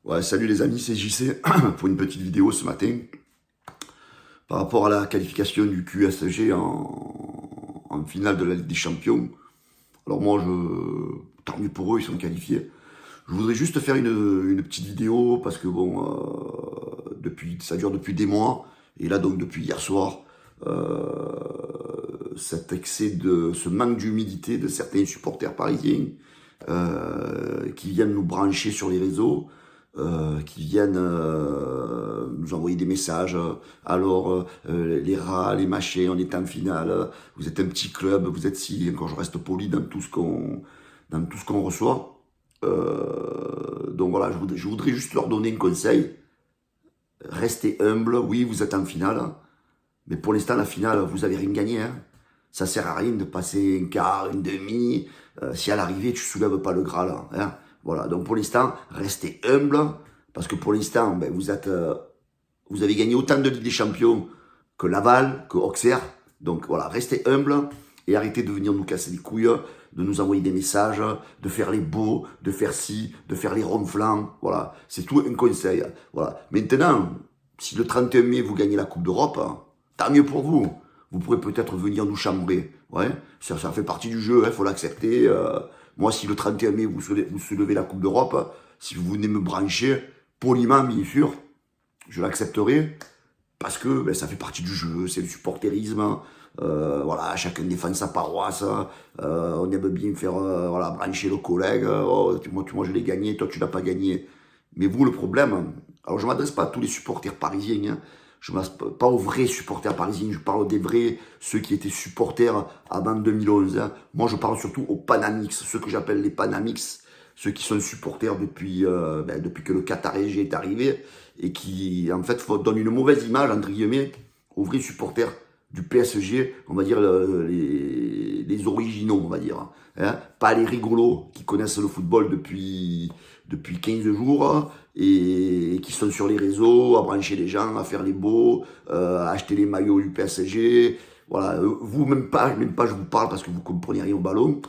Ouais, salut les amis, c'est JC pour une petite vidéo ce matin par rapport à la qualification du QSG en finale de la Ligue des Champions. Alors moi, tant mieux pour eux, ils sont qualifiés. Je voudrais juste faire une petite vidéo parce que bon, ça dure depuis des mois et là donc depuis hier soir, ce manque d'humilité de certains supporters parisiens qui viennent nous brancher sur les réseaux, qui viennent nous envoyer des messages. Alors, les rats, les machins, on est en finale, vous êtes un petit club, vous êtes si, encore je reste poli dans tout ce qu'on reçoit. Donc voilà, je voudrais juste leur donner un conseil. Restez humble, oui, vous êtes en finale, mais pour l'instant, la finale, vous avez rien gagné. Hein. Ça sert à rien de passer un quart, une demi. Si à l'arrivée, tu soulèves pas le Graal. Hein. Voilà. Donc pour l'instant, restez humble. Parce que pour l'instant, ben, vous avez gagné autant de Ligue des Champions que Laval, que Auxerre. Donc voilà, restez humble et arrêtez de venir nous casser les couilles, de nous envoyer des messages, de faire les beaux, de faire ci, de faire les ronflants. Voilà. C'est tout un conseil. Voilà. Maintenant, si le 31 mai, vous gagnez la Coupe d'Europe, tant mieux pour vous. Vous pourrez peut-être venir nous chambrer. Ouais, ça fait partie du jeu, il faut l'accepter. Moi, si le 31 mai, vous soulevez la Coupe d'Europe, si vous venez me brancher, poliment, bien sûr, je l'accepterai. Parce que ben, ça fait partie du jeu, c'est le supporterisme. Voilà, chacun défend sa paroisse. On aime bien faire voilà, brancher le collègue. Oh, moi, je l'ai gagné, toi, tu l'as pas gagné. Mais vous, le problème, alors je ne m'adresse pas à tous les supporters parisiens, hein. Je ne m'adresse pas aux vrais supporters parisiens, je parle des vrais, ceux qui étaient supporters avant 2011. Hein. Moi, je parle surtout aux Panamix, ceux que j'appelle les Panamix, ceux qui sont supporters depuis que le Qatar est arrivé et qui, en fait, donnent une mauvaise image, entre guillemets, aux vrais supporters du PSG, on va dire les originaux, on va dire. Hein. Pas les rigolos qui connaissent le football depuis 15 jours et qui sont sur les réseaux, à brancher les gens, à faire les beaux, à acheter les maillots du PSG. Voilà, vous, même pas, je vous parle parce que vous comprenez rien au ballon.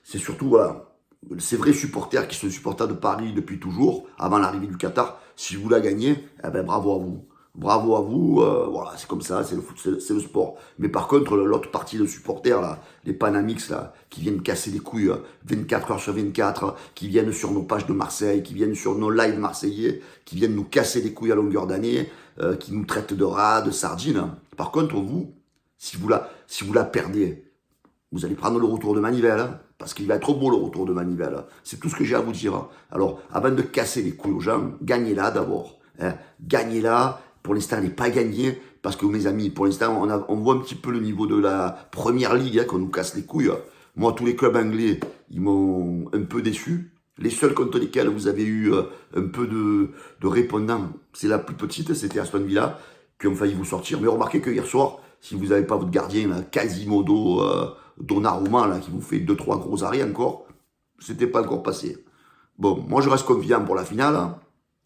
C'est surtout, voilà, ces vrais supporters qui sont supporters de Paris depuis toujours, avant l'arrivée du Qatar. Si vous la gagnez, eh ben, bravo à vous. Bravo à vous, voilà, c'est comme ça, c'est le foot, c'est le sport. Mais par contre, l'autre partie de supporters, là, les Panamix, là, qui viennent casser les couilles 24 heures sur 24, qui viennent sur nos pages de Marseille, qui viennent sur nos lives marseillais, qui viennent nous casser les couilles à longueur d'année, qui nous traitent de rats, de sardines. Par contre, vous, si vous la perdez, vous allez prendre le retour de manivelle, hein, parce qu'il va être beau le retour de manivelle. C'est tout ce que j'ai à vous dire. Hein. Alors, avant de casser les couilles aux gens, gagnez-la d'abord. Hein. Gagnez-la. Pour l'instant, elle n'est pas gagnée, parce que mes amis, pour l'instant, on voit un petit peu le niveau de la première ligue, hein, qu'on nous casse les couilles. Moi, tous les clubs anglais, ils m'ont un peu déçu. Les seuls contre lesquels vous avez eu un peu de répondants, c'est la plus petite, c'était Aston Villa, qui ont failli vous sortir. Mais remarquez que hier soir, si vous n'avez pas votre gardien, là, Quasimodo, Donnarumma, là, qui vous fait 2-3 gros arrêts encore, c'était pas encore passé. Bon, moi je reste confiant pour la finale, hein,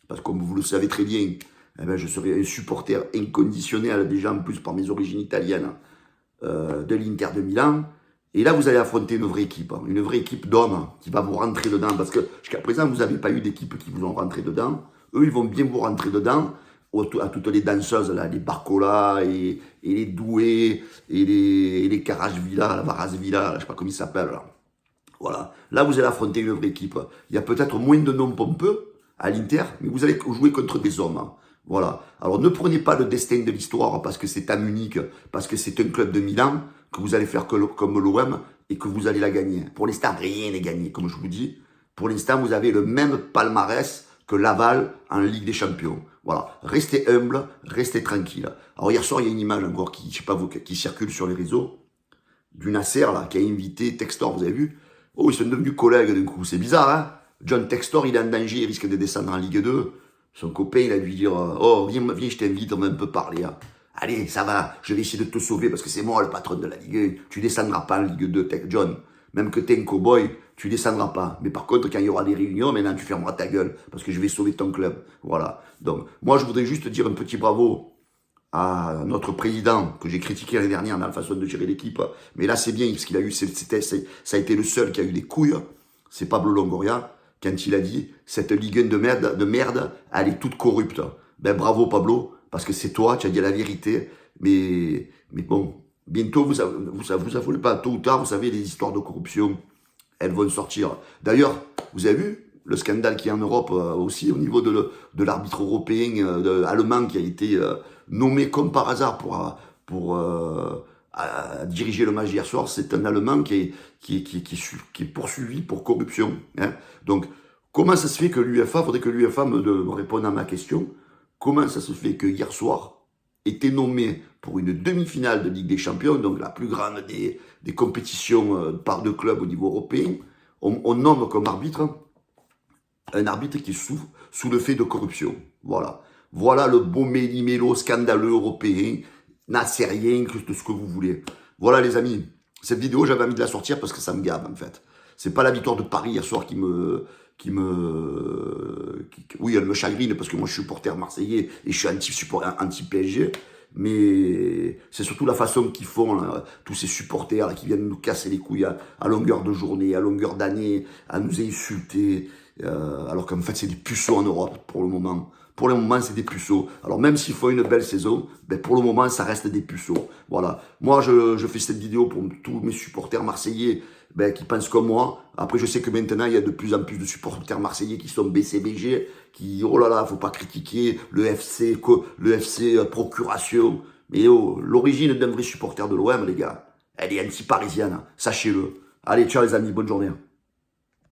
parce que comme vous le savez très bien, eh ben, je serai un supporter inconditionnel, déjà en plus par mes origines italiennes, de l'Inter de Milan. Et là, vous allez affronter une vraie équipe d'hommes qui va vous rentrer dedans, parce que jusqu'à présent, vous n'avez pas eu d'équipe qui vous ont rentré dedans. Eux, ils vont bien vous rentrer dedans, à toutes les danseuses, là, les Barcola, et les Doué, et les Carasvilla, la Varasvilla, je ne sais pas comment ils s'appellent. Là. Voilà. Là, vous allez affronter une vraie équipe. Il y a peut-être moins de noms pompeux à l'Inter, mais vous allez jouer contre des hommes. Hein. Voilà. Alors, ne prenez pas le destin de l'histoire parce que c'est à Munich, parce que c'est un club de Milan, que vous allez faire comme l'OM et que vous allez la gagner. Pour l'instant, rien n'est gagné, comme je vous dis. Pour l'instant, vous avez le même palmarès que Laval en Ligue des Champions. Voilà. Restez humble, restez tranquille. Alors, hier soir, il y a une image encore qui, je sais pas vous, qui circule sur les réseaux du Nasser, là, qui a invité Textor, vous avez vu? Oh, ils sont devenus collègues d'un coup. C'est bizarre, hein? John Textor, il est en danger, il risque de descendre en Ligue 2. Son copain, il a dû dire, oh, viens, je t'invite, on va un peu parler. Hein. Allez, ça va, je vais essayer de te sauver parce que c'est moi le patron de la Ligue 1. Tu descendras pas en Ligue 2, Tech John. Même que t'es un cow-boy, tu descendras pas. Mais par contre, quand il y aura des réunions, maintenant tu fermeras ta gueule parce que je vais sauver ton club. Voilà. Donc, moi, je voudrais juste dire un petit bravo à notre président, que j'ai critiqué l'année dernière dans la façon de gérer l'équipe. Mais là, c'est bien, parce qu'il a eu, ça a été le seul qui a eu des couilles. C'est Pablo Longoria. quand il a dit « Cette Ligue 1 de merde, elle est toute corrupte ». Ben bravo Pablo, parce que c'est toi, tu as dit la vérité, mais bon, bientôt, vous affolez pas, tôt ou tard, vous savez, les histoires de corruption, elles vont sortir. D'ailleurs, vous avez vu le scandale qui est en Europe aussi au niveau de l'arbitre européen allemand qui a été nommé comme par hasard pour diriger le match hier soir. C'est un Allemand qui est poursuivi pour corruption. Hein. Donc, comment ça se fait que l'UEFA, faudrait que l'UEFA me réponde à ma question, comment ça se fait que hier soir était nommé pour une demi-finale de Ligue des Champions, donc la plus grande des compétitions par deux clubs au niveau européen, on nomme comme arbitre un arbitre qui est sous le fait de corruption. Voilà. Voilà le beau méli-mélo scandaleux européen, nassérien, tout ce que vous voulez. Voilà les amis. Cette vidéo, j'avais envie de la sortir parce que ça me gave en fait. C'est pas la victoire de Paris hier soir oui, elle me chagrine parce que moi je suis supporter marseillais et je suis anti-PSG. Mais c'est surtout la façon qu'ils font, là, tous ces supporters là, qui viennent nous casser les couilles à longueur de journée, à longueur d'année, à nous insulter. Alors qu'en fait, c'est des puceaux en Europe pour le moment. Pour le moment, c'est des puceaux. Alors même s'il faut une belle saison, ben pour le moment, ça reste des puceaux. Voilà. Moi, je fais cette vidéo pour tous mes supporters marseillais qui pensent comme moi. Après, je sais que maintenant, il y a de plus en plus de supporters marseillais qui sont BCBG, qui, oh là là, faut pas critiquer le FC Procuration. Mais oh, l'origine d'un vrai supporter de l'OM, les gars, elle est anti-parisienne. Sachez-le. Allez, ciao les amis, bonne journée.